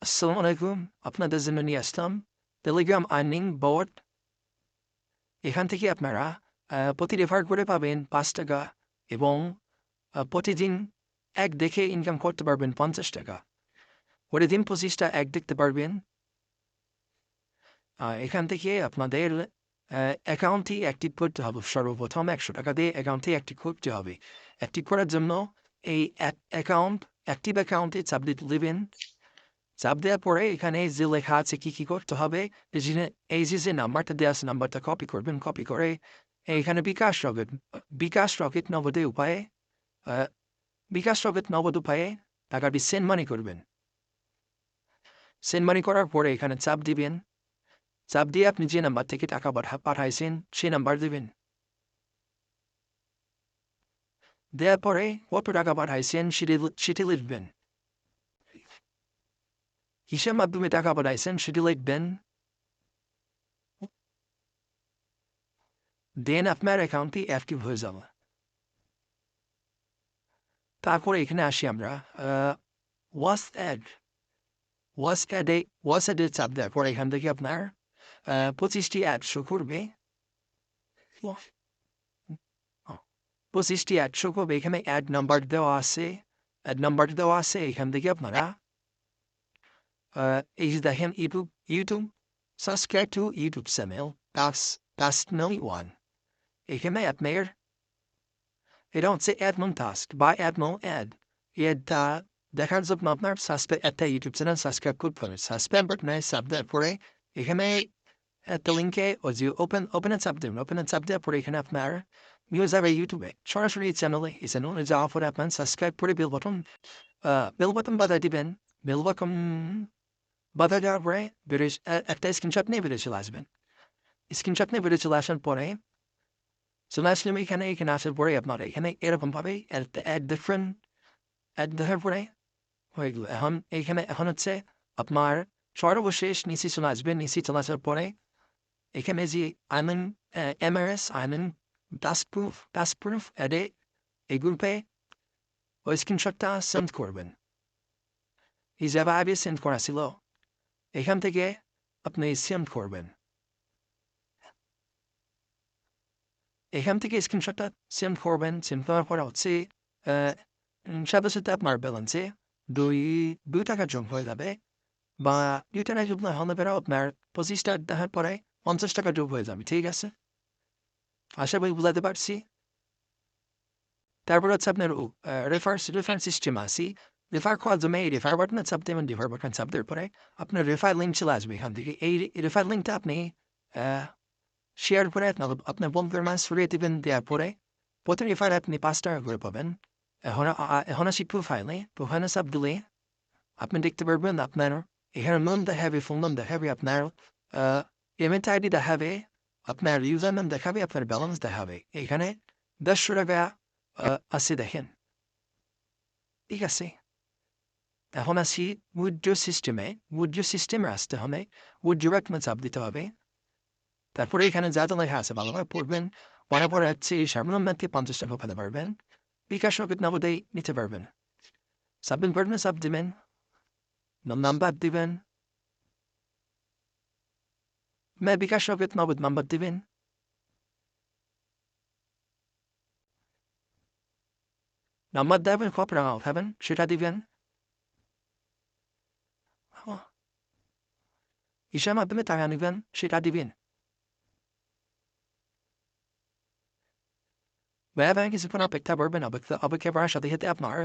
আসসালামু আলাইকুম। আপনাদের জন্য নিয়ে আসলাম টেলিগ্রাম আর্নিং বোর্ড। এখান থেকে আপনারা প্রতি রেফার করে পাবেন ৳৫ এবং প্রতিদিন এক দেখে ইনকাম করতে পারবেন ৳৫০। প্রতিদিন ২৫টা এক দেখতে পারবেন। এখান থেকে আপনাদের অ্যাকাউন্টটি অ্যাক্টিভ করতে হবে। সর্বপ্রথম ৳১০০ দিয়ে অ্যাকাউন্টটি অ্যাক্টিভ করতে হবে। অ্যাক্টিভ করার জন্য এই অ্যাক্টিভ অ্যাকাউন্টে চাপ দিবেন। চাপ দেওয়ার পরে এখানে যে লেখা আছে কী করতে হবে, এই যে নাম্বারটা দেওয়া আছে নাম্বারটা কপি করবেন। কপি করে এইখানে বিকাশ রকেট নগদ উপায়ে টাকাটি সেন্ড মানি করবেন। সেন্ড মানি করার পরে এখানে চাপ দিবেন। চাপ দিয়ে আপনি যে নাম্বার থেকে টাকা পাঠাইছেন সে নাম্বার দিবেন। দেওয়ার পরে কত টাকা পাঠাইছেন সেটি লিখবেন। কিসের মাধ্যমে টাকা পাঠাইছেন সেটি লিখবেন। দেন আপনার অ্যাকাউন্টটি অ্যাক্টিভ হয়ে যাবে। তারপরে এখানে আসি আমরা ওয়াটস অ্যাডে চাপ দেওয়ার পরে এখান থেকে আপনার 25টি অ্যাড শো করবে। 25টি অ্যাড শো করবে। এখানে অ্যাড নাম্বার দেওয়া আছে। এখান থেকে আপনারা এই যে দেখেন YouTube subscribe to YouTube channel task নং 1। এখানে আপনার এটা হচ্ছে অ্যাড নং টাস্ক বা অ্যাড নং এটা দেখার জন্য আপনার একটা ইউটিউব চ্যানেল সাবস্ক্রাইব করতে হবে। সাবস্ক্রাইব বাটনে চাপ দেওয়ার পরে এখানে একটা লিঙ্কে ওই যে ওপেনে চাপ দেবেন। ওপেনে চাপ দেওয়ার পরে এখানে আপনার নিয়ে যাবে ইউটিউবে। সরাসরি এই চ্যানেলে যাওয়ার পরে আপনার সাবস্ক্রাইব করে বেল বাটন বাজায় দিবেন। বেল বাটন বাজায় দেওয়ার পরে একটা স্ক্রিনশট নিয়ে বেরিয়ে চলে আসবেন। স্ক্রিনশট নিয়ে বেরিয়ে চলে আসার পরে চলে আসলাম এখানে আসার পরে আপনার এখানে এরকমভাবে অ্যাড দেখার পরে হয়ে গেল। এখন হচ্ছে আপনার সর্বশেষ নিচে চলে আসবেন। নিচে চলে আসার পরে এখানে যে MRS টাস্ক প্রুফ অ্যাডে এই গ্রুপে ওই স্ক্রিনশটটা সেন্ড করবেন। এই যেভাবে সেন্ড করা ছিল এখান থেকে আপনি সেন্ড করবেন। এখান থেকে স্ক্রিনশটটা সেন্ড করবেন। সেন্ড করার পরে হচ্ছে সাথে আপনার ব্যালেন্সে $2 যোগ হয়ে যাবে বা $2 যোগ না হলে বেরো আপনার 25টা দেখার পরে $50 যোগ হয়ে যাবে। ঠিক আছে, আশা করি বুঝাতে পারছি। তারপর হচ্ছে আপনার রেফার সিস্টেম আছে। রেফার করার জন্য এই রেফার বাটনে চাপ দেবেন। রেফার বাটনে চাপ দেওয়ার পরে আপনার রেফার লিঙ্ক চলে আসবে এখান থেকে। এই রেফার লিঙ্কটা আপনি শেয়ার করে আপনার বন্ধুদের মাঝে ছড়িয়ে দেবেন। দেওয়ার পরে প্রতি রেফার আপনি $5 করে পাবেন। এখন আসি প্রোফাইলে চাপ দিলে আপনি দেখতে পারবেন আপনার এখানে নাম দেখাবে, ফোন নাম দেখাবে, আপনার পেমেন্ট আইডি দেখাবে, আপনার ইউজার নাম দেখাবে, আপনার ব্যালেন্স দেখাবে। এখানে $100 আছে দেখেন। ঠিক আছে, এখন আসি উইথড্র সিস্টেমে আসতে হবে। উইথড্র বাটনে চাপ দিতে হবে। তারপরে এখানে যা লেখা আছে ভালোভাবে পড়বেন। পরে হচ্ছে সাধারণ ম্যাথকে $50 পেতে পারবেন। বিকাশ নগদ নগদেই নিতে পারবেন। সাবমিট বাটনে চাপ দিবেন, নাম্বার দিবেন, বিকাশ নগদ নগদ নাম্বার দিবেন। নাম্বার দেবেন, কত টাকা উঠাবেন সেটা দিবেন। হিসাব মাধ্যমে টাকা নেবেন সেটা দিবেন। কিছুক্ষণ অপেক্ষা করবেন। অপেক্ষা করার সাথে সাথে আপনার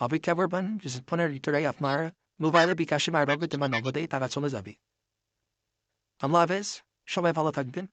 অপেক্ষা করবেন কিছুক্ষণের ভিতরে আপনার মোবাইলে বিকাশে মারবে, তোমার নগদে টাকা চলে যাবে। আল্লাহ হাফেজ, সবাই ভালো থাকবেন।